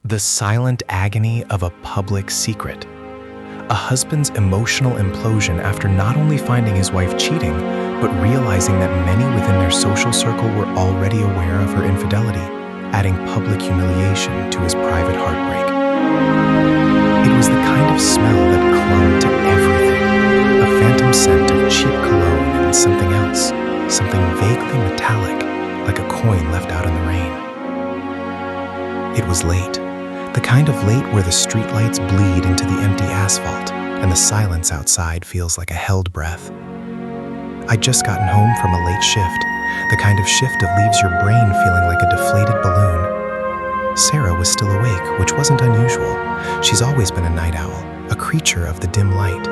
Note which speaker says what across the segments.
Speaker 1: The silent agony of a public secret. A husband's emotional implosion after not only finding his wife cheating, but realizing that many within their social circle were already aware of her infidelity, adding public humiliation to his private heartbreak. It was the kind of smell that clung to everything, a phantom scent of cheap cologne and something else, something vaguely metallic, like a coin left out in the rain. It was late. The kind of late where the streetlights bleed into the empty asphalt and the silence outside feels like a held breath. I'd just gotten home from a late shift, the kind of shift that leaves your brain feeling like a deflated balloon. Sarah was still awake, which wasn't unusual. She's always been a night owl, a creature of the dim light.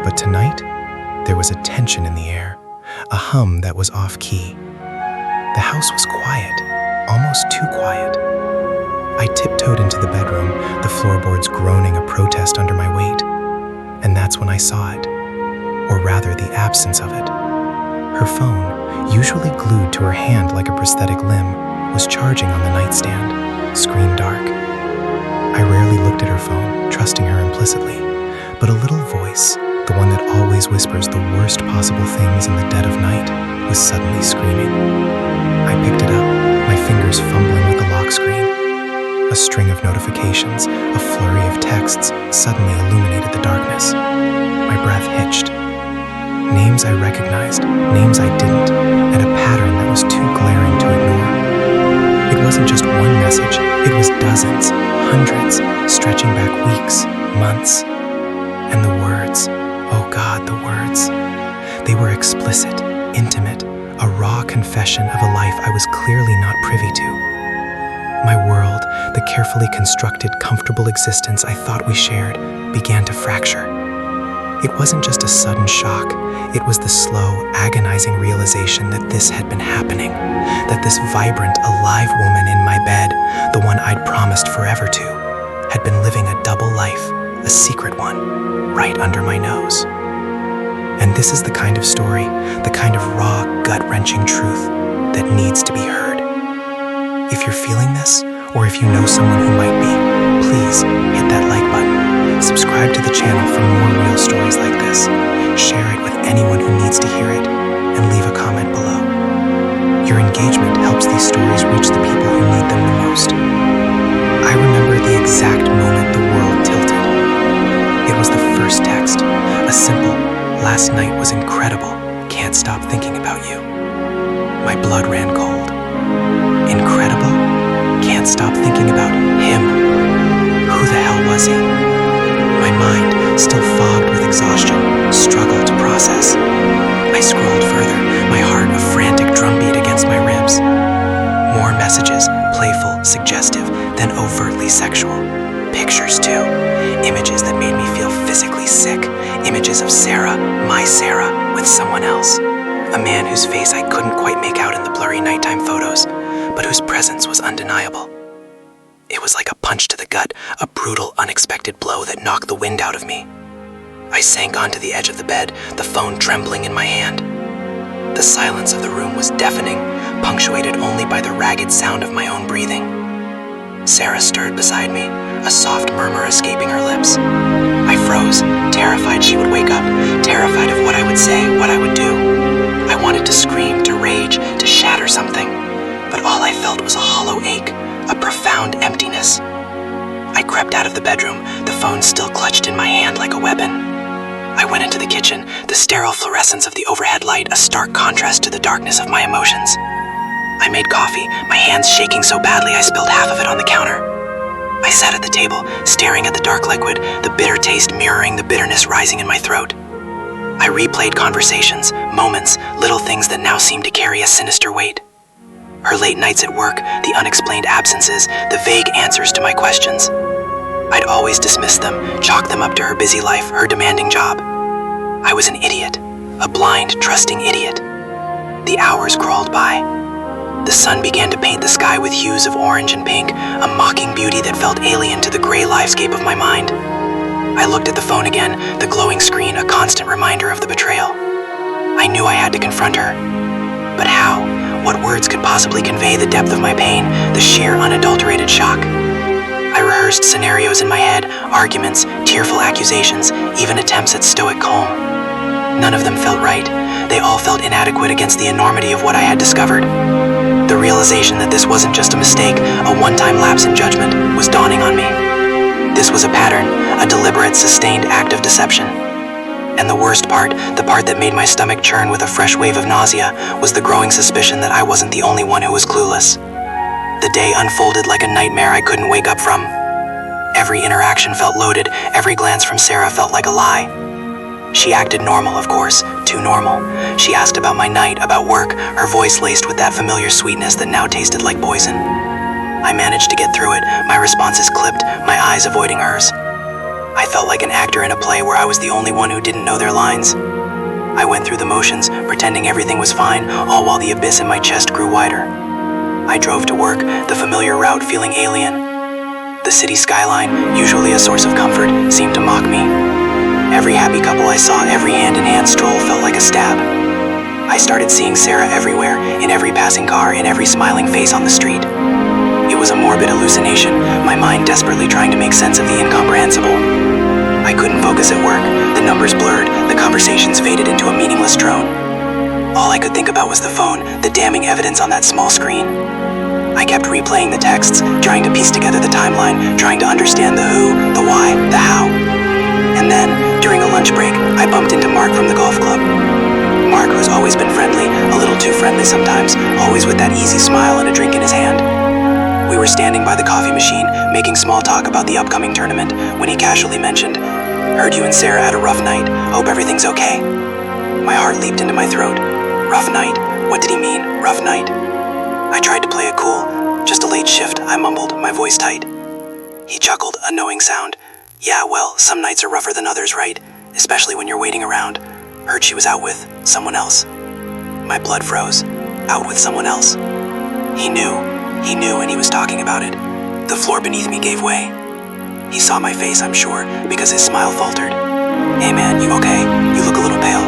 Speaker 1: But tonight, there was a tension in the air, a hum that was off-key. The house was quiet, almost too quiet. I tiptoed into the bedroom, the floorboards groaning a protest under my weight. And that's when I saw it, or rather the absence of it. Her phone, usually glued to her hand like a prosthetic limb, was charging on the nightstand, screen dark. I rarely looked at her phone, trusting her implicitly, but a little voice, the one that always whispers the worst possible things in the dead of night, was suddenly screaming. I picked it up, my fingers fumbling with the lock screen. A string of notifications, a flurry of texts, suddenly illuminated the darkness. My breath hitched. Names I recognized, names I didn't, and a pattern that was too glaring to ignore. It wasn't just one message, it was dozens, hundreds, stretching back weeks, months. And the words, oh God, the words. They were explicit, intimate, a raw confession of a life I was clearly not privy to. My world, the carefully constructed, comfortable existence I thought we shared, began to fracture. It wasn't just a sudden shock, it was the slow, agonizing realization that this had been happening, that this vibrant, alive woman in my bed, the one I'd promised forever to, had been living a double life, a secret one, right under my nose. And this is the kind of story, the kind of raw, gut-wrenching truth that needs to be heard. If you're feeling this, or if you know someone who might be, please hit that like button, subscribe to the channel for more real stories like this, share it with anyone who needs to hear it, and leave a comment below. Your engagement helps these stories reach the people who need them the most. I remember the exact moment the world tilted. It was the first text, a simple, "Last night was incredible, can't stop thinking about you." My blood ran cold. Incredible? Can't stop thinking about him. Who the hell was he? My mind, still fogged with exhaustion, struggled to process. I scrolled further, my heart a frantic drumbeat against my ribs. More messages, playful, suggestive, then overtly sexual. Pictures too. Images that made me feel physically sick. Images of Sarah, my Sarah, with someone else. A man whose face I couldn't quite make out in the blurry nighttime photos, but whose presence was undeniable. It was like a punch to the gut, a brutal, unexpected blow that knocked the wind out of me. I sank onto the edge of the bed, the phone trembling in my hand. The silence of the room was deafening, punctuated only by the ragged sound of my own breathing. Sarah stirred beside me, a soft murmur escaping her lips. I froze, terrified she would wake up, terrified of what I would say, what I would do. I wanted to scream, to rage, to shatter something, but all I felt was a hollow ache, a profound emptiness. I crept out of the bedroom, the phone still clutched in my hand like a weapon. I went into the kitchen, the sterile fluorescence of the overhead light a stark contrast to the darkness of my emotions. I made coffee, my hands shaking so badly I spilled half of it on the counter. I sat at the table, staring at the dark liquid, the bitter taste mirroring the bitterness rising in my throat. I replayed conversations, moments, little things that now seemed to carry a sinister weight. Her late nights at work, the unexplained absences, the vague answers to my questions. I'd always dismissed them, chalked them up to her busy life, her demanding job. I was an idiot, a blind, trusting idiot. The hours crawled by. The sun began to paint the sky with hues of orange and pink, a mocking beauty that felt alien to the gray livescape of my mind. I looked at the phone again, the glowing screen a constant reminder of the betrayal. I knew I had to confront her. But how? What words could possibly convey the depth of my pain, the sheer unadulterated shock?
Speaker 2: rehearsed scenarios in my head, arguments, tearful accusations, even attempts at stoic calm. None of them felt right. They all felt inadequate against the enormity of what I had discovered. The realization that this wasn't just a mistake, a one-time lapse in judgment, was dawning on me. This was a pattern, a deliberate, sustained act of deception. And the worst part, the part that made my stomach churn with a fresh wave of nausea, was the growing suspicion that I wasn't the only one who was clueless. The day unfolded like a nightmare I couldn't wake up from. Every interaction felt loaded, every glance from Sarah felt like a lie. She acted normal, of course, too normal. She asked about my night, about work, her voice laced with that familiar sweetness that now tasted like poison. I managed to get through it, my responses clipped, my eyes avoiding hers. I felt like an actor in a play where I was the only one who didn't know their lines. I went through the motions, pretending everything was fine, all while the abyss in my chest grew wider. I drove to work, the familiar route feeling alien. The city skyline, usually a source of comfort, seemed to mock me. Every happy couple I saw, every hand-in-hand stroll felt like a stab. I started seeing Sarah everywhere, in every passing car, in every smiling face on the street. It was a morbid hallucination, my mind desperately trying to make sense of the incomprehensible. I couldn't focus at work, the numbers blurred, the conversations faded into a meaningless drone. All I could think about was the phone, the damning evidence on that small screen. I kept replaying the texts, trying to piece together the timeline, trying to understand the who, the why, the how. And then, during a lunch break, I bumped into Mark from the golf club. Mark, who's always been friendly, a little too friendly sometimes, always with that easy smile and a drink in his hand. We were standing by the coffee machine, making small talk about the upcoming tournament, when he casually mentioned, "Heard you and Sarah had a rough night. Hope everything's okay." My heart leaped into my throat. Rough night? What did he mean, rough night? I tried to play it cool. Just a late shift, I mumbled, my voice tight. He chuckled, a knowing sound. "Yeah, well, some nights are rougher than others, right? Especially when you're waiting around. Heard she was out with someone else." My blood froze. Out with someone else? He knew, and he was talking about it. The floor beneath me gave way. He saw my face, I'm sure, because his smile faltered. "Hey man, you okay? You look a little pale."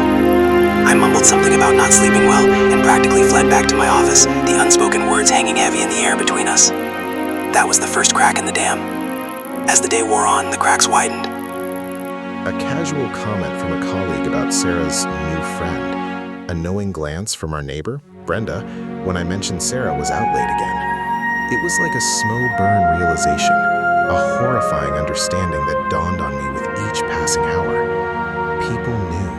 Speaker 2: I mumbled something about not sleeping well and practically fled back to my office, the unspoken words hanging heavy in the air between us. That was the first crack in the dam. As the day wore on, the cracks widened.
Speaker 3: A casual comment from a colleague about Sarah's new friend. A knowing glance from our neighbor, Brenda, when I mentioned Sarah was out late again. It was like a slow burn realization, a horrifying understanding that dawned on me with each passing hour. People knew.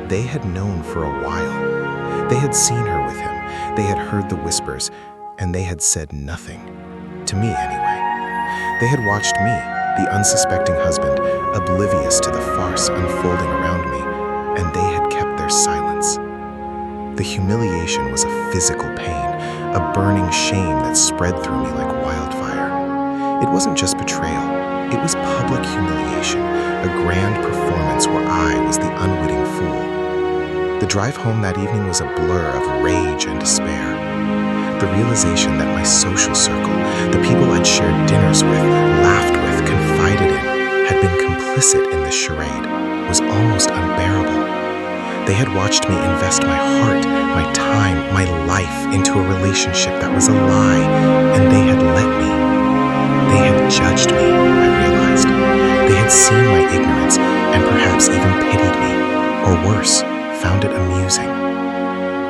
Speaker 3: They had known for a while. They had seen her with him. They had heard the whispers, and they had said nothing. To me, anyway. They had watched me, the unsuspecting husband, oblivious to the farce unfolding around me, and they had kept their silence. The humiliation was a physical pain, a burning shame that spread through me like wildfire. It wasn't just betrayal, it was public humiliation, a grand performance where I was the unwitting fool. The drive home that evening was a blur of rage and despair. The realization that my social circle, the people I'd shared dinners with, laughed with, confided in, had been complicit in this charade, was almost unbearable. They had watched me invest my heart, my time, my life into a relationship that was a lie, and they had let me. They had judged me, I realized. They had seen my ignorance and perhaps even pitied me, or worse, found it amusing.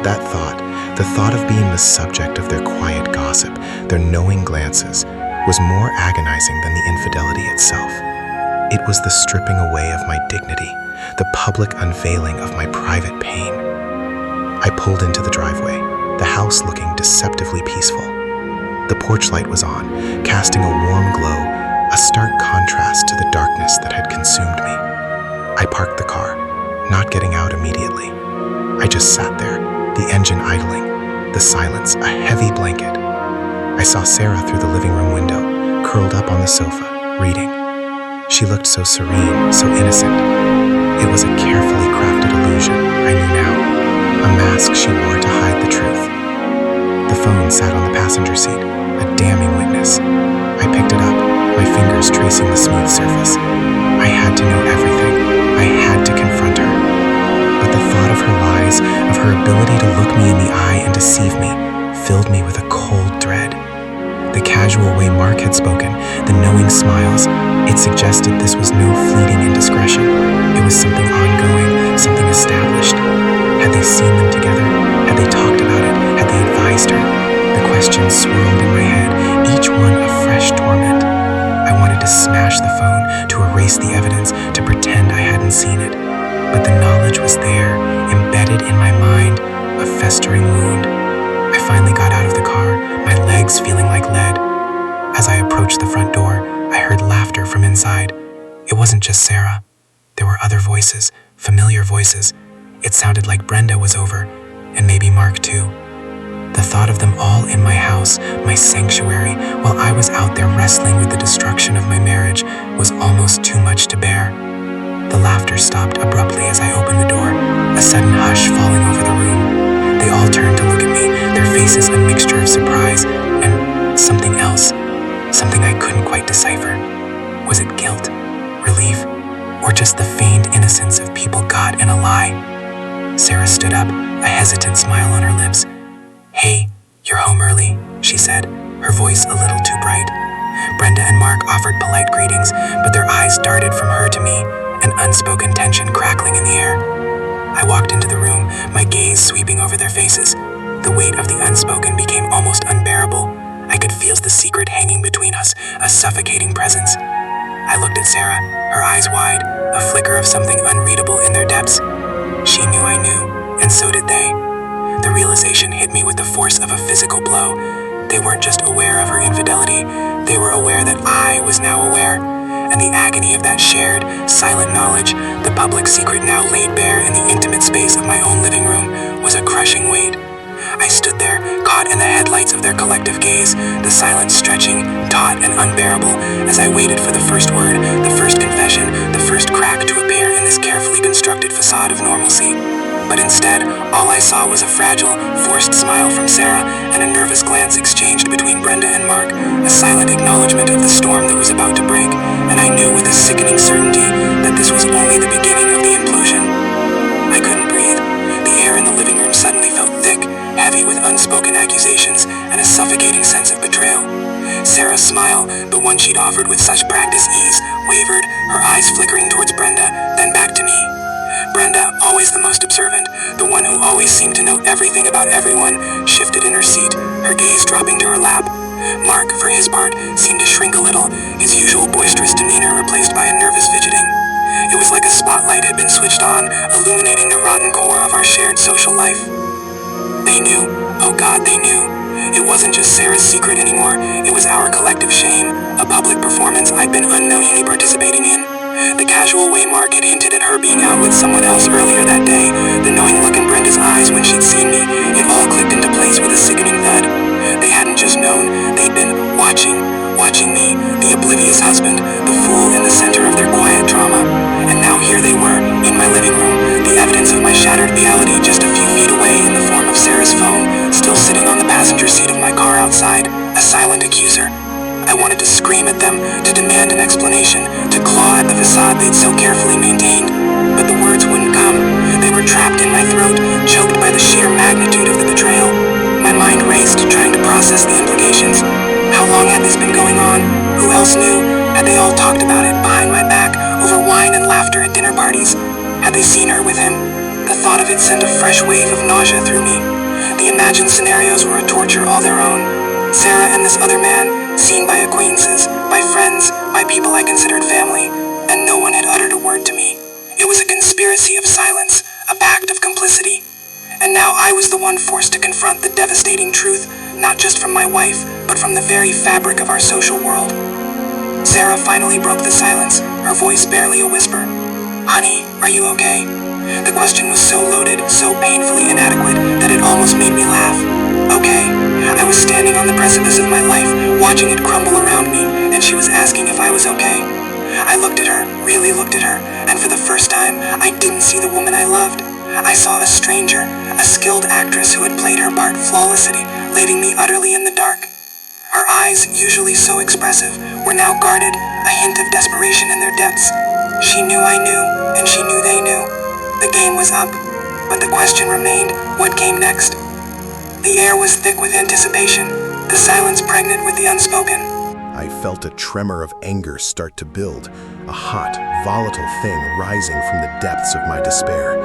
Speaker 3: That thought, the thought of being the subject of their quiet gossip, their knowing glances, was more agonizing than the infidelity itself. It was the stripping away of my dignity, the public unveiling of my private pain. I pulled into the driveway, the house looking deceptively peaceful. The porch light was on, casting a warm glow, a stark contrast to the darkness that had consumed me. I parked the car, not getting out immediately. I just sat there, the engine idling, the silence a heavy blanket. I saw Sarah through the living room window, curled up on the sofa, reading. She looked so serene, so innocent. It was a carefully crafted illusion, I knew now, a mask she wore to hide the truth. The phone sat on the passenger seat, a damning witness. I picked it up, my fingers tracing the smooth surface. I had to know everything. I had to confront her. But the thought of her lies, of her ability to look me in the eye and deceive me, filled me with a cold dread. The casual way Mark had spoken, the
Speaker 1: knowing smiles, it suggested this was no fleeting indiscretion. It was something ongoing, something established. Had they seen them together? Had they talked about it? Had they advised her? The questions swirled in my head, each one a fresh torment. I wanted to smash the phone, to erase the evidence, to pretend I hadn't seen it. But the knowledge was there, embedded in my mind, a festering wound. I finally got out of the car, my legs feeling like lead. As I approached the front door, I heard laughter from inside. It wasn't just Sarah. There were other voices, familiar voices. It sounded like Brenda was over, and maybe Mark too. The thought of them all in my house, my sanctuary, while I was out there wrestling with the destruction of my marriage, was almost too much to bear. The laughter stopped abruptly as I opened the door, a sudden hush falling over the room. They all turned to look at me, their faces a mixture of surprise and something else, something I couldn't quite decipher. Was it guilt, relief, or just the feigned innocence of people caught in a lie? Sarah stood up, a hesitant smile on her lips. "Hey, you're home early," she said, her voice a little too bright. Brenda and Mark offered polite greetings, but their eyes darted from her to me, an unspoken tension crackling in the air. I walked into the room, my gaze sweeping over their faces. The weight of the unspoken became almost unbearable. I could feel the secret hanging between us, a suffocating presence. I looked at Sarah, her eyes wide, a flicker of something unreadable in their depths. She knew I knew, and so did they. The realization hit me with the force of a physical blow. They weren't just aware of her infidelity, they were aware that I was now aware. And the agony of that shared, silent knowledge, the public secret now laid bare in the intimate space of my own living room, was a crushing weight. I stood there, caught in the headlights of their collective gaze, the silence stretching, taut and unbearable, as I waited for the first word, the first confession, the first crack to appear in this carefully constructed facade of normalcy. But instead, all I saw was a fragile, forced smile from Sarah and a nervous glance exchanged between Brenda and Mark, a silent acknowledgement of the storm that was about to break, and I knew with a sickening certainty that this was only the beginning of the implosion. I couldn't breathe. The air in the living room suddenly felt thick, heavy with unspoken accusations and a suffocating sense of betrayal. Sarah's smile, the one she'd offered with such practiced ease, wavered, her eyes flickering towards Brenda, then back to me. Brenda, always the most observant, the one who always seemed to know everything about everyone, shifted in her seat, her gaze dropping to her lap. Mark, for his part, seemed to shrink a little, his usual boisterous demeanor replaced by a nervous fidgeting. It was like a spotlight had been switched on, illuminating the rotten core of our shared social life. They knew. Oh God, they knew. It wasn't just Sarah's secret anymore. It was our collective shame, a public performance I'd been unknowingly participating in. The casual way Mark had hinted at her being out with someone else earlier that day, the knowing look in Brenda's eyes when she'd seen me, it all clicked into place with a sickening thud. They hadn't just known, they'd been watching me, the oblivious husband, the fool in the center of their quiet drama. And now here they were, in my living room, the evidence of my shattered reality just a few feet away in the form of Sarah's phone, still sitting on the passenger seat of my car outside, a silent accuser. I wanted to scream at them, to demand an explanation, to claw at the facade they'd so carefully maintained. But the words wouldn't come. They were trapped in my throat, choked by the sheer magnitude of the betrayal. My mind raced, trying to process the implications. How long had this been going on? Who else knew? Had they all talked about it behind my back, over wine and laughter at dinner parties? Had they seen her with him? The thought of it sent a fresh wave of nausea through me. The imagined scenarios were a torture all their own. Sarah and this other man, seen by acquaintances, by friends, by people I considered family, and no one had uttered a word to me. It was a conspiracy of silence, a pact of complicity. And now I was the one forced to confront the devastating truth, not just from my wife, but from the very fabric of our social world. Sarah finally broke the silence, her voice barely a whisper. "Honey, are you okay?" The question was so loaded, so painfully inadequate, that it almost made me laugh. Okay. I was standing on the precipice of my life, watching it crumble around me, and she was asking if I was okay. I looked at her, really looked at her, and for the first time, I didn't see the woman I loved. I saw a stranger, a skilled actress who had played her part flawlessly, leaving me utterly in the dark. Her eyes, usually so expressive, were now guarded, a hint of desperation in their depths. She knew I knew, and she knew they knew. The game was up, but the question remained, what came next? The air was thick with anticipation, the silence pregnant with the unspoken.
Speaker 3: I I felt a tremor of anger start to build, a hot, volatile thing rising from the depths of my despair.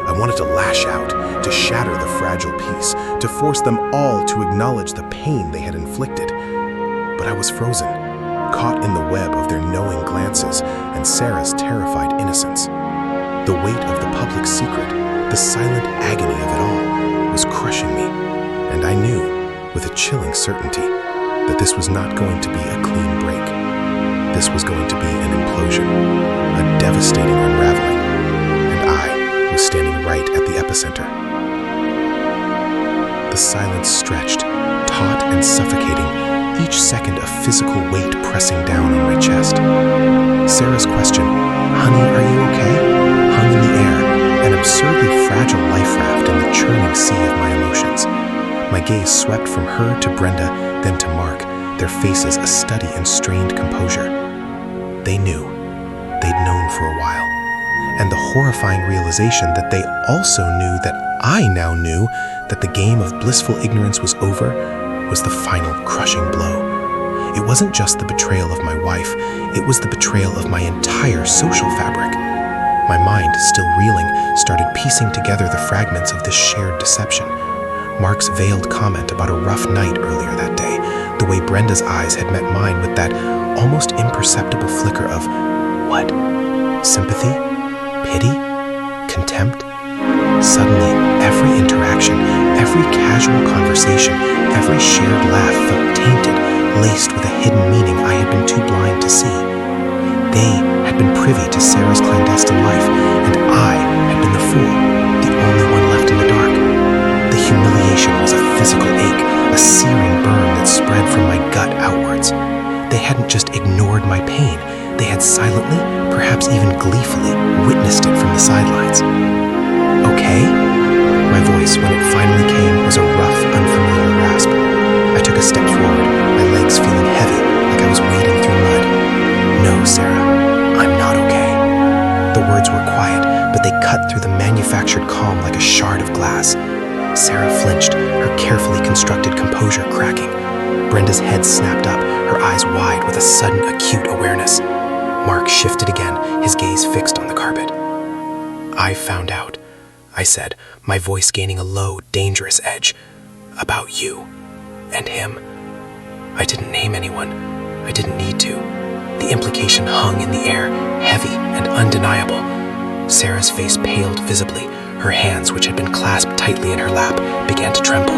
Speaker 3: I wanted to lash out, to shatter the fragile peace, to force them all to acknowledge the pain they had inflicted. But I was frozen, caught in the web of their knowing glances and Sarah's terrified innocence. The weight of the public secret, the silent agony of it all, was crushing me, and I knew, with a chilling certainty, that this was not going to be a clean break. This was going to be an implosion, a devastating unraveling, and I was standing right at the epicenter. The silence stretched, taut and suffocating, each second a physical weight pressing down on my chest. Sarah's question, "Honey, are you okay?" hung in the air, an absurdly fragile life raft in the churning sea of my emotions. My gaze swept from her to Brenda, then to Mark, their faces a study in strained composure. They knew. They'd known for a while. And the horrifying realization that they also knew that I now knew that the game of blissful ignorance was over was the final crushing blow. It wasn't just the betrayal of my wife, it was the betrayal of my entire social fabric. My mind, still reeling, started piecing together the fragments of this shared deception. Mark's veiled comment about a rough night earlier that day, the way Brenda's eyes had met mine with that almost imperceptible flicker of what? Sympathy? Pity? Contempt? Suddenly, every interaction, every casual conversation, every shared laugh felt tainted, laced with a hidden meaning I had been too blind to see. They had been privy to Sarah's clandestine life, and I had been the fool, the only one left in the dark. The humiliation was a physical ache, a searing burn that spread from my gut outwards. They hadn't just ignored my pain, they had silently, perhaps even gleefully, witnessed it from the sidelines. Okay? My voice, when it finally came, was a rough, unfamiliar rasp. I took a step forward, my legs feeling heavy, like I was wading through mud. No, Sarah, I'm not okay. The words were quiet, but they cut through the manufactured calm like a shard of glass. Sarah flinched, her carefully constructed composure cracking. Brenda's head snapped up, her eyes wide with a sudden acute awareness. Mark shifted again, his gaze fixed on the carpet. I found out, I said, my voice gaining a low, dangerous edge. About you. And him. I didn't name anyone. I didn't need to. The implication hung in the air, heavy and undeniable. Sarah's face paled visibly. Her hands, which had been clasped tightly in her lap, began to tremble.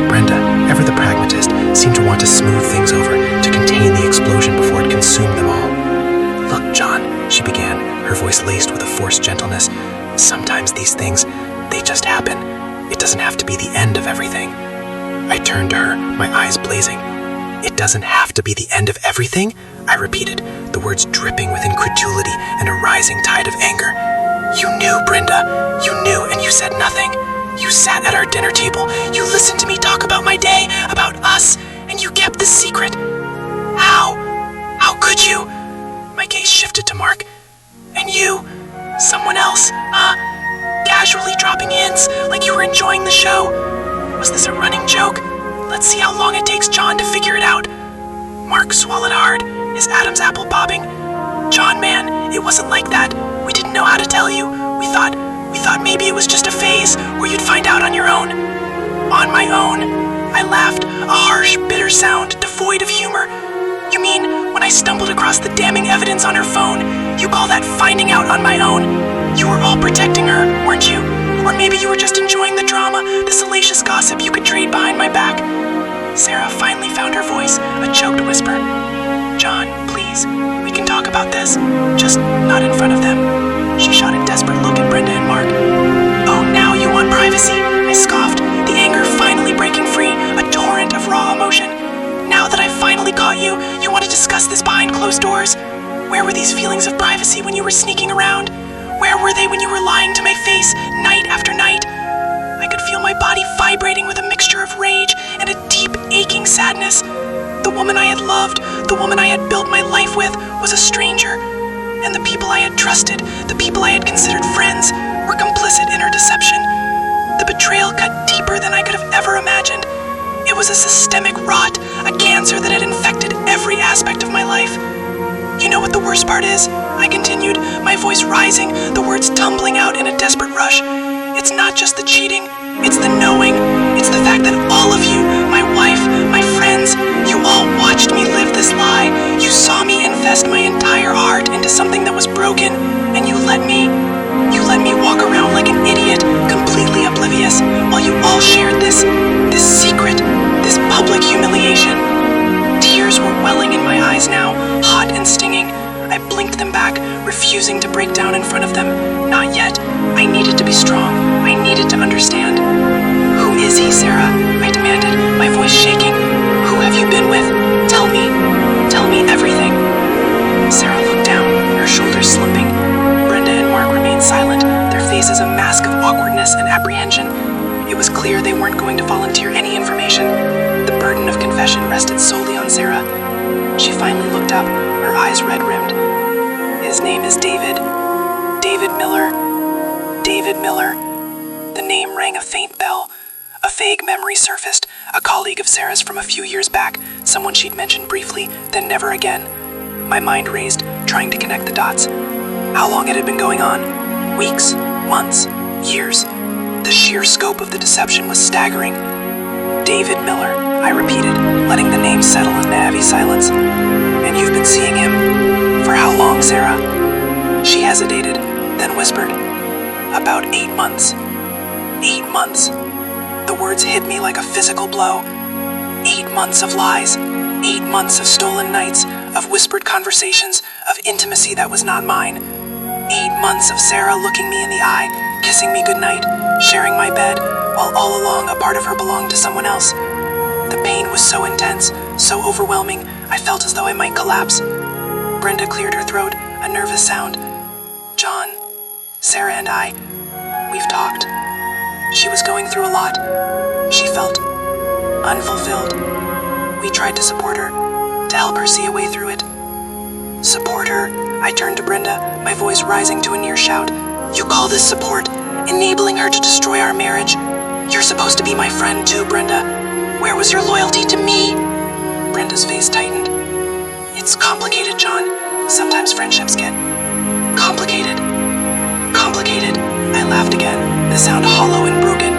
Speaker 3: Brenda, ever the pragmatist, seemed to want to smooth things over, to contain the explosion before it consumed them all. Look, John, she began, her voice laced with a forced gentleness. Sometimes these things, they just happen. It doesn't have to be the end of everything. I turned to her, my eyes blazing. It doesn't have to be the end of everything? I repeated, the words dripping with incredulity and a rising tide of anger. You knew, Brenda. You knew, and you said nothing. You sat at our dinner table. You listened to me talk about my day, about us, and you kept the secret. How? How could you? My gaze shifted to Mark. And you? Someone else, huh? Casually dropping hints, like you were enjoying the show. Was this a running joke? Let's see how long it takes John to figure it out. Mark swallowed hard, his Adam's apple bobbing. John, man, it wasn't like that. We didn't know how to tell you. We thought maybe it was just a phase, or you'd find out on your own. On my own? I laughed, a harsh, bitter sound, devoid of humor. You mean, when I stumbled across the damning evidence on her phone, you call that finding out on my own? You were all protecting her, weren't you? Or maybe you were just enjoying the drama, the salacious gossip you could trade behind my back. Sarah finally found her voice, a choked whisper. John, please, we can talk about this, just not in front of them. She shot a desperate look at Brenda and Mark. Oh, now you want privacy? I scoffed, the anger finally breaking free, a torrent of raw emotion. Now that I've finally caught you, you want to discuss this behind closed doors? Where were these feelings of privacy when you were sneaking around? Where were they when you were lying to my face, night after night? I could feel my body vibrating with a mixture of rage and a deep, aching sadness. The woman I had loved, the woman I had built my life with, was a stranger. And the people I had trusted, the people I had considered friends, were complicit in her deception. The betrayal cut deeper than I could have ever imagined. It was a systemic rot, a cancer that had infected
Speaker 2: every aspect of my life. You know what the worst part is? I continued, my voice rising, the words tumbling out in a desperate rush. It's not just the cheating, it's the knowing. It's the fact that all of you, my wife, my friends, you all watched me live this lie. You saw me invest my entire heart into something that was broken, and you let me walk around like an idiot, completely oblivious, while you all shared this secret, this public humiliation. Tears were welling in my eyes now, hot and stinging. I blinked them back, refusing to break down in front of them. Not yet. I needed to be strong. I needed to understand. Who is he, Sarah? I demanded, my voice shaking. Who have you been with? Tell me. Tell me everything. Sarah looked down, her shoulders slumping. Brenda and Mark remained silent, their faces a mask of awkwardness and apprehension. It was clear they weren't going to volunteer any information. The burden of confession rested solely on Sarah. She finally looked up, her eyes red-rimmed. His name is David. David Miller. David Miller. The name rang a faint bell. A vague memory surfaced, a colleague of Sarah's from a few years back, someone she'd mentioned briefly, then never again. My mind raced, trying to connect the dots. How long it had been going on? Weeks, months, years. The sheer scope of the deception was staggering. David Miller, I repeated, letting the name settle in the heavy silence. And you've been seeing him? For how long, Sarah? She hesitated, then whispered, About 8 months. 8 months. The words hit me like a physical blow. 8 months of lies. 8 months of stolen nights, of whispered conversations, of intimacy that was not mine. 8 months of Sarah looking me in the eye, kissing me goodnight, sharing my bed, while all along a part of her belonged to someone else. The pain was so intense, so overwhelming, I felt as though I might collapse. Brenda cleared her throat, a nervous sound. John, Sarah and I, we've talked. She was going through a lot. She felt unfulfilled. We tried to support her, to help her see a way through it. Support her? I turned to Brenda, my voice rising to a near shout. You call this support? Enabling her to destroy our marriage? You're supposed to be my friend too, Brenda. Where was your loyalty to me? Brenda's face tightened. It's complicated, John. Sometimes friendships get complicated. Complicated. I laughed again, the sound hollow and broken.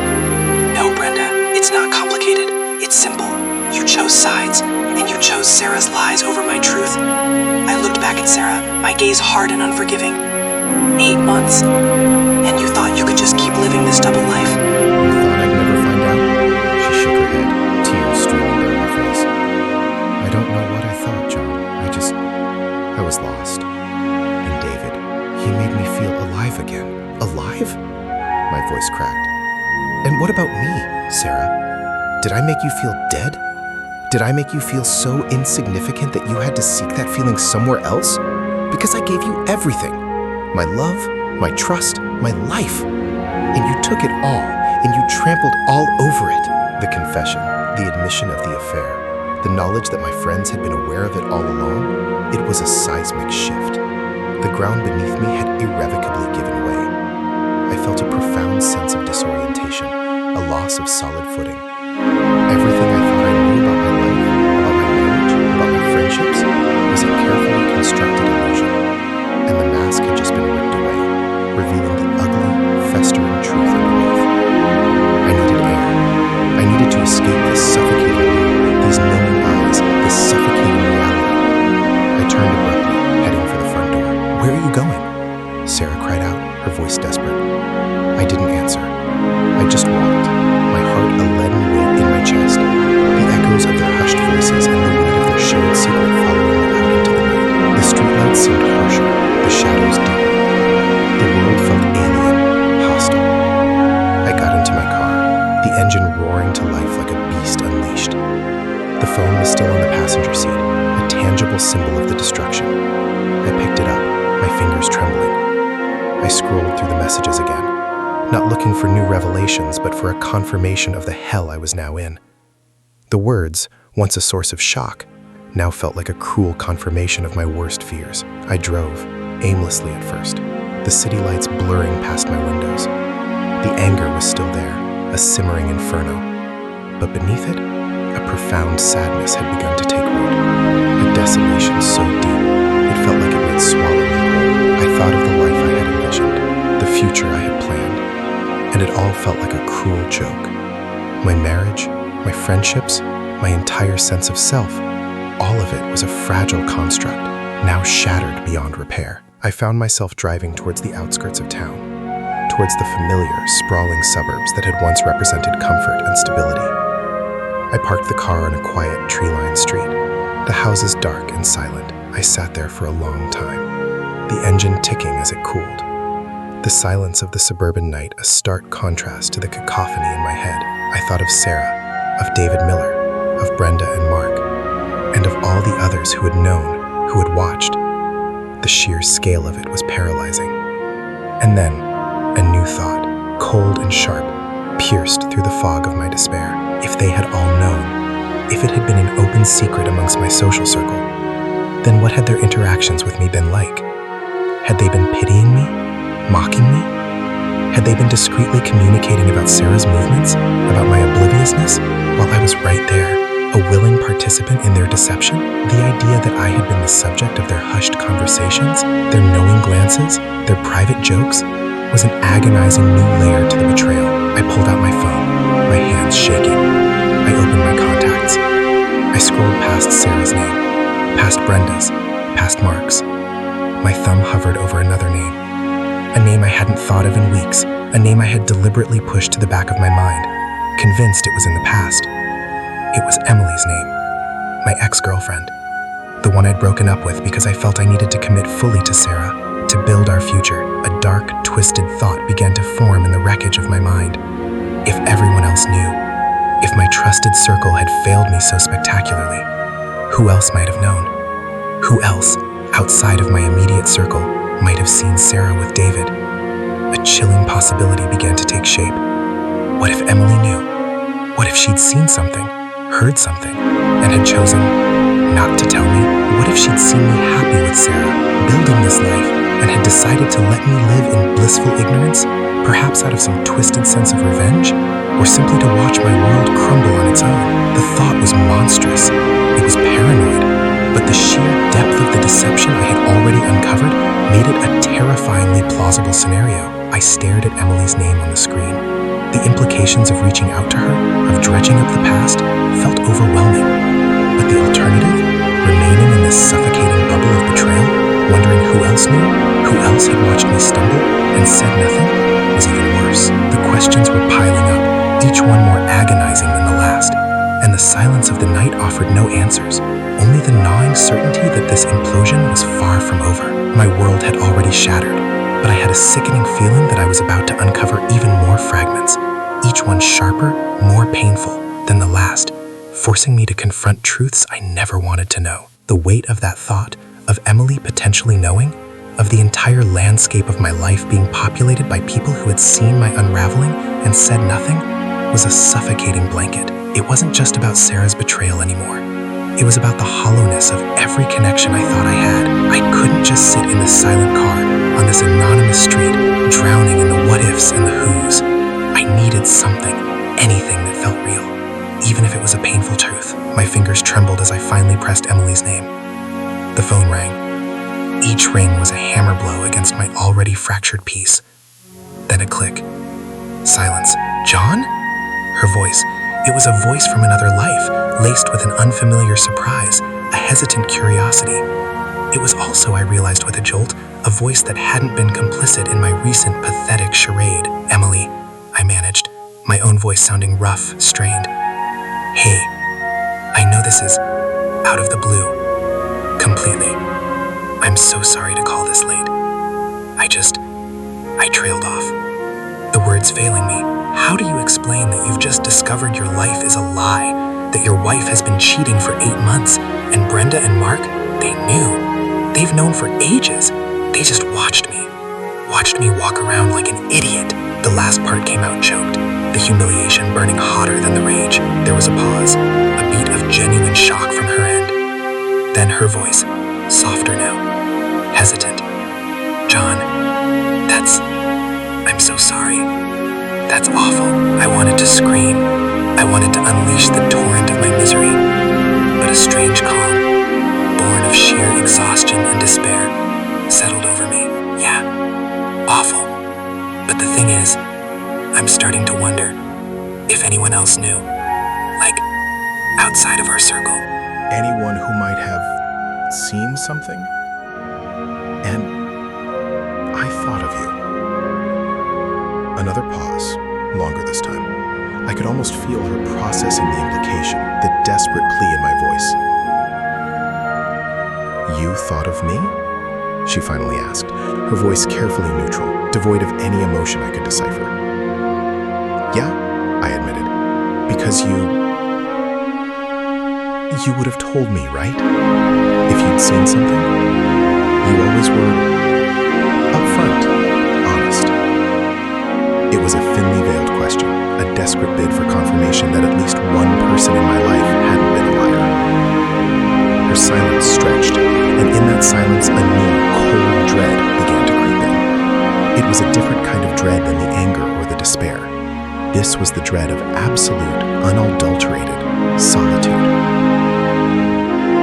Speaker 2: No, Brenda, it's not complicated. It's simple. You chose sides, and you chose Sarah's lies over my truth. I looked back at Sarah, my gaze hard and unforgiving. 8 months. And you thought you could just keep living this double life?
Speaker 3: You thought I'd never find out? She shook her head, tears streaming down her face. I don't know what I thought, John. I was lost. And David, he made me feel alive again. Alive? My voice cracked. And what about me, Sarah? Did I make you feel dead? Did I make you feel so insignificant that you had to seek that feeling somewhere else? Because I gave you everything. My love, my trust, my life. And you took it all, and you trampled all over it. The confession, the admission of the affair, the knowledge that my friends had been aware of it all along, it was a seismic shift. The ground beneath me had irrevocably given way. I felt a profound sense of disorientation, a loss of solid footing. Everything I thought I knew about my life, about my marriage, about my friendships, was a carefully constructed illusion. And the mask had just been ripped away, revealing the ugly, festering truth underneath. I needed air. I needed to escape this suffocating room, these numbing eyes, this suffocating reality. I turned abruptly, heading for the front door. Where are you going? Sarah cried out, her voice desperate. I didn't answer. I just walked, my heart a leaden weight in my chest, the echoes of their hushed voices and the weight of their shared secret following me out into the night. The streetlights seemed harsher, the shadows deeper. The world felt alien, hostile. I got into my car, the engine roaring to life like a beast unleashed. The phone was still on the passenger seat, a tangible symbol of the destruction. I picked it up, my fingers trembling. I scrolled through the messages again, not looking for new revelations, but for a confirmation of the hell I was now in. The words, once a source of shock, now felt like a cruel confirmation of my worst fears. I drove, aimlessly at first, the city lights blurring past my windows. The anger was still there, a simmering inferno. But beneath it, a profound sadness had begun to take root, a
Speaker 1: desolation so deep, it felt like it might swallow me whole. I thought of the life I had envisioned, the future I had planned, and it all felt like a cruel joke. My marriage, my friendships, my entire sense of self, all of it was a fragile construct, now shattered beyond repair. I found myself driving towards the outskirts of town, towards the familiar, sprawling suburbs that had once represented comfort and stability. I parked the car on a quiet, tree-lined street, the houses dark and silent. I sat there for a long time, the engine ticking as it cooled. The silence of the suburban night a stark contrast to the cacophony in my head. I thought of Sarah, of David Miller, of Brenda and Mark, and of all the others who had known, who had watched. The sheer scale of it was paralyzing. And then, a new thought, cold and sharp, pierced through the fog of my despair. If they had all known, if it had been an open secret amongst my social circle, then what had their interactions with me been like? Had they been pitying me? Mocking me? Had they been discreetly communicating about Sarah's movements, about my obliviousness, while I was right there, a willing participant in their deception? The idea that I had been the subject of their hushed conversations, their knowing glances, their private jokes, was an agonizing new layer to the betrayal. I pulled out my phone, my hands shaking. I opened my contacts. I scrolled past Sarah's name, past Brenda's, past Mark's. My thumb hovered over another name. A name I hadn't thought of in weeks, a name I had deliberately pushed to the back of my mind, convinced it was in the past. It was Emily's name, my ex-girlfriend, the one I'd broken up with because I felt I needed to commit fully to Sarah, to build our future. A dark, twisted thought began to form in the wreckage of my mind. If everyone else knew, if my trusted circle had failed me so spectacularly, who else might have known? Who else, outside of my immediate circle, might have seen Sarah with David? A chilling possibility began to take shape. What if Emily knew? What if she'd seen something, heard something, and had chosen not to tell me? What if she'd seen me happy with Sarah, building this life, and had decided to let me live in blissful ignorance, perhaps out of some twisted sense of revenge, or simply to watch my world crumble on its own? The thought was monstrous. It was paranoid, but the sheer depth of the deception I had already uncovered made it a terrifyingly plausible scenario. I stared at Emily's name on the screen. The implications of reaching out to her, of dredging up the past, felt overwhelming. But the alternative, remaining in this suffocating bubble of betrayal, wondering who else knew, who else had watched me stumble and said nothing, was even worse. The questions were piling up, each one more agonizing than the last, and the silence of the night offered no answers, only the gnawing certainty that this implosion was far from over. My world had already shattered, but I had a sickening feeling that I was about to uncover even more fragments, each one sharper, more painful than the last, forcing me to confront truths I never wanted to know. The weight of that thought, of Emily potentially knowing, of the entire landscape of my life being populated by people who had seen my unraveling and said nothing, was a suffocating blanket. It wasn't just about Sarah's betrayal anymore. It was about the hollowness of every connection I thought I had. I couldn't just sit in this silent car on this anonymous street, drowning in the what-ifs and the who's. I needed something, anything that felt real, even if it was a painful truth. My fingers trembled as I finally pressed Emily's name. The phone rang. Each ring was a hammer blow against my already fractured peace. Then a click. Silence. John? Her voice. It was a voice from another life, laced with an unfamiliar surprise, a hesitant curiosity. It was also, I realized with a jolt, a voice that hadn't been complicit in my recent pathetic charade. Emily, I managed, my own voice sounding rough, strained. Hey, I know this is out of the blue, completely. I'm so sorry to call this late. I trailed off, the words failing me. How do you explain that you've just discovered your life is a lie, that your wife has been cheating for 8 months, and Brenda and Mark, they knew. They've known for ages. They just watched me walk around like an idiot. The last part came out choked, the humiliation burning hotter than the rage. There was a pause, a beat of genuine shock from her end. Then her voice, softer now, hesitant. John, I'm so sorry. That's awful. I wanted to scream. I wanted to unleash the torrent of my misery. But a strange calm, born
Speaker 2: sheer exhaustion and despair settled over me. Yeah, awful. But the thing is, I'm starting to wonder if anyone else knew, like, outside of our circle.
Speaker 3: Anyone who might have seen something? And I thought of you. Another pause, longer this time. I could almost feel her processing the implication, the desperate plea in my voice. You thought of me? She finally asked, her voice carefully neutral, devoid of any emotion I could decipher. Yeah, I admitted, because you would have told me, right? If you'd seen something. You always were upfront, honest. It was a thinly veiled question, a desperate bid for confirmation that at least one person in my life hadn't been a liar. Her silence stretched, and in that silence a new, cold dread began to creep in. It was a different kind of dread than the anger or the despair. This was the dread of absolute, unadulterated solitude.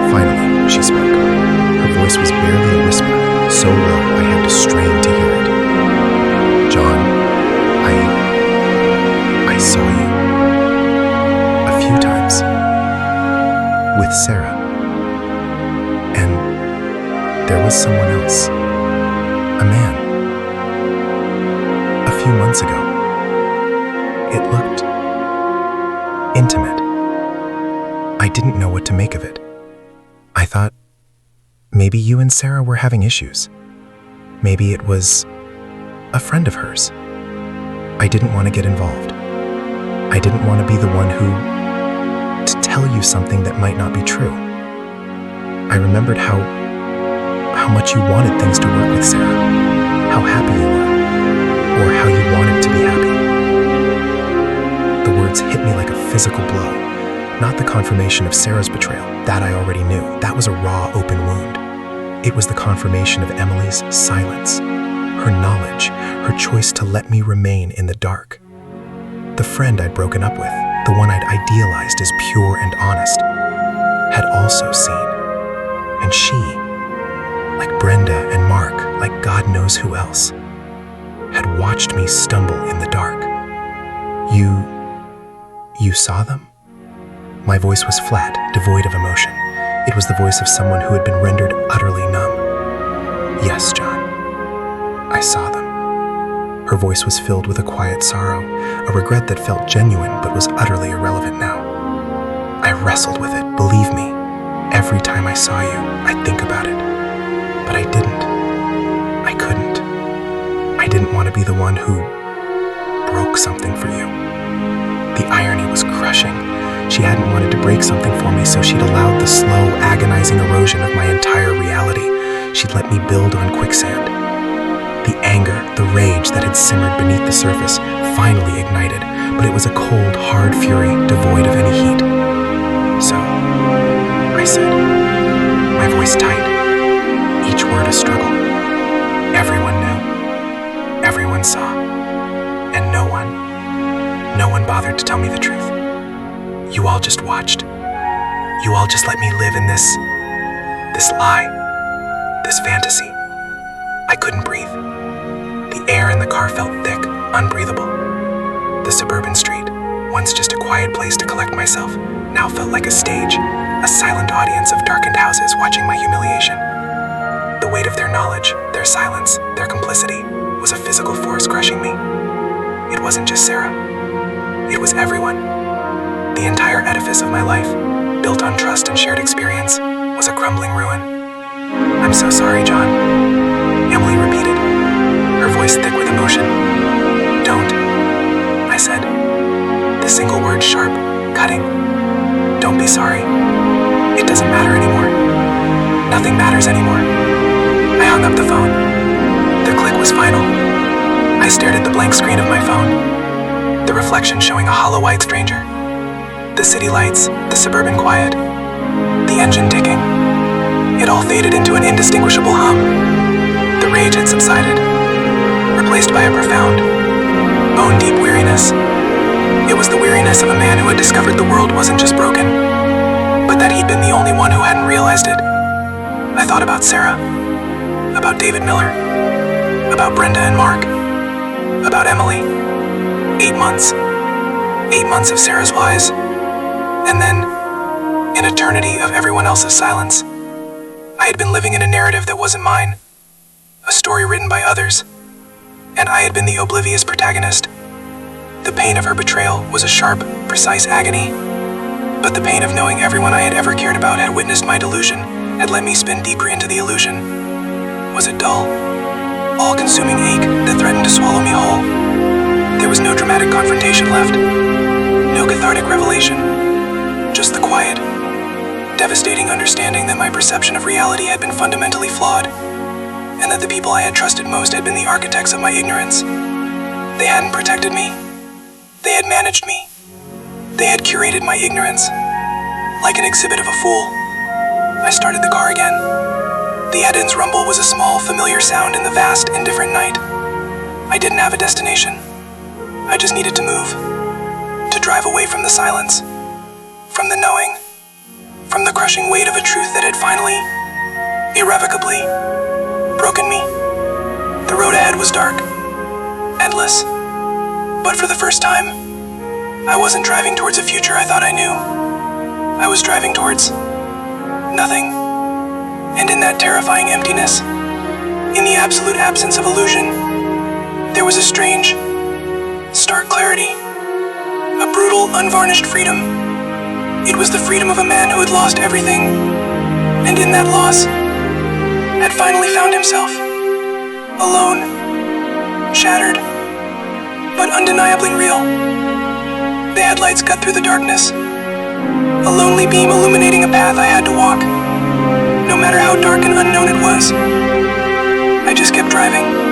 Speaker 3: Finally, she spoke. Her voice was barely a whisper, so low I had to strain to hear it. John, I saw you. A few times. With Sarah. And there was someone else. A man. A few months ago. It looked intimate. I didn't know what to make of it. I thought, maybe you and Sarah were having issues. Maybe it was a friend of hers. I didn't want to get involved. I didn't want to be the one to tell you something that might not be true. I remembered how much you wanted things to work with Sarah, how happy you were, or how you wanted to be happy. The words hit me like a physical blow. Not the confirmation of Sarah's betrayal, that I already knew. That was a raw, open wound. It was the confirmation of Emily's silence, her knowledge, her choice to let me remain in the dark. The friend I'd broken up with, the one I'd idealized as pure and honest, had also seen. And she, like Brenda and Mark, like God knows who else, had watched me stumble in the dark. You saw them? My voice was flat, devoid of emotion. It was the voice of someone who had been rendered utterly numb. Yes, John. I saw them. Her voice was filled with a quiet sorrow, a regret that felt genuine but was utterly irrelevant now. I wrestled with it, believe me. Every time I saw you, I'd think about it. But I didn't. I couldn't. I didn't want to be the one who broke something for you. The irony was crushing. She hadn't wanted to break something for me, so she'd allowed the slow, agonizing erosion of my entire reality. She'd let me build on quicksand. The anger, the rage that had simmered beneath the surface finally ignited, but it was a cold, hard fury devoid of any heat. So, I said, my voice tight, each word a struggle. Everyone knew, everyone saw, and no one bothered to tell me the truth. You all just watched. You all just let me live in this lie, this fantasy. I couldn't breathe. The air in the car felt thick, unbreathable. The suburban street, once just a quiet place to collect myself, now felt like a stage, a silent audience of darkened houses watching my humiliation. The weight of their knowledge, their silence, their complicity was a physical force crushing me. It wasn't just Sarah. It was everyone. The entire edifice of my life, built on trust and shared experience, was a crumbling ruin. I'm so sorry, John. Emily repeated, her voice thick with emotion. Don't, I said, the single word sharp, cutting. Don't be sorry. It doesn't matter anymore. Nothing matters anymore. I hung up the phone. The click was final. I stared at the blank screen of my phone, the reflection showing a hollow-eyed stranger. The city lights, the suburban quiet, the engine ticking. It all faded into an indistinguishable hum. The rage had subsided, replaced by a profound, bone-deep weariness. It was the weariness of a man who had discovered the world wasn't just broken, but that he'd been the only one who hadn't realized it.
Speaker 2: I thought about Sarah, about David Miller, about Brenda and Mark, about Emily. 8 months. 8 months of Sarah's lies, and then an eternity of everyone else's silence. I had been living in a narrative that wasn't mine, a story written by others, and I had been the oblivious protagonist. The pain of her betrayal was a sharp, precise agony, but the pain of knowing everyone I had ever cared about had witnessed my delusion had let me spin deeper into the illusion. Was it dull, all-consuming ache that threatened to swallow me whole? There was no dramatic confrontation left, no cathartic revelation, just the quiet, devastating understanding that my perception of reality had been fundamentally flawed, and that the people I had trusted most had been the architects of my ignorance. They hadn't protected me. They had managed me. They had curated my ignorance. Like an exhibit of a fool, I started the car again. The engines rumble was a small, familiar sound in the vast, indifferent night. I didn't have a destination. I just needed to move, to drive away from the silence, from the knowing, from the crushing weight of a truth that had finally, irrevocably, broken me. The road ahead was dark, endless, but for the first time, I wasn't driving towards a future I thought I knew. I was driving towards nothing. And in that terrifying emptiness, in the absolute absence of illusion, there was a strange, stark clarity, a brutal, unvarnished freedom. It was the freedom of a man who had lost everything, and in that loss, had finally found himself, alone, shattered, but undeniably real. The headlights cut through the darkness, a lonely beam illuminating a path I had to walk, no matter how dark and unknown it was. I just kept driving.